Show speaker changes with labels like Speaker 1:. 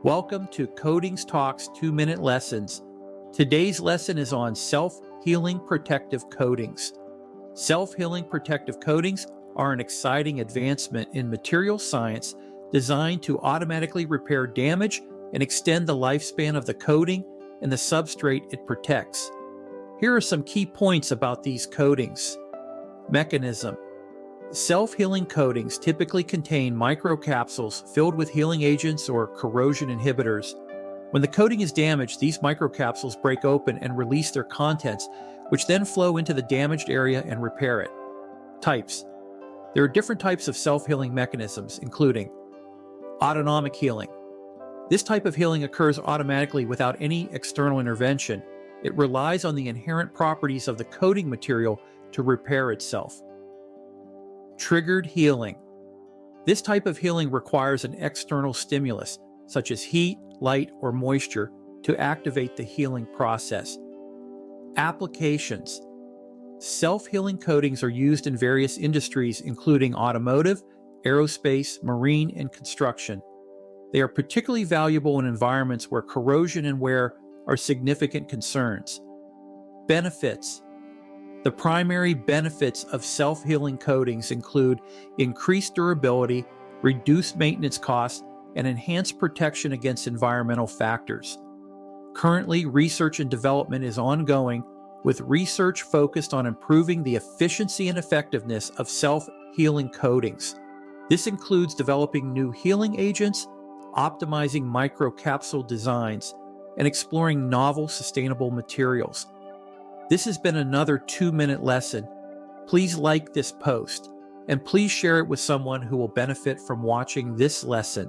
Speaker 1: Welcome to Coatings Talks 2-Minute Lessons. Today's lesson is on self-healing protective coatings. Self-healing protective coatings are an exciting advancement in material science designed to automatically repair damage and extend the lifespan of the coating and the substrate it protects. Here are some key points about these coatings. Mechanism. Self-healing coatings typically contain microcapsules filled with healing agents or corrosion inhibitors. When the coating is damaged, these microcapsules break open and release their contents, which then flow into the damaged area and repair it. Types. There are different types of self-healing mechanisms, including autonomic healing. This type of healing occurs automatically without any external intervention. It relies on the inherent properties of the coating material to repair itself. Triggered healing. This type of healing requires an external stimulus, such as heat, light, or moisture, to activate the healing process. Applications. Self-healing coatings are used in various industries, including automotive, aerospace, marine, and construction. They are particularly valuable in environments where corrosion and wear are significant concerns. Benefits. The primary benefits of self-healing coatings include increased durability, reduced maintenance costs, and enhanced protection against environmental factors. Currently, research and development is ongoing, with research focused on improving the efficiency and effectiveness of self-healing coatings. This includes developing new healing agents, optimizing microcapsule designs, and exploring novel sustainable materials. This has been another 2-minute lesson. Please like this post, and please share it with someone who will benefit from watching this lesson.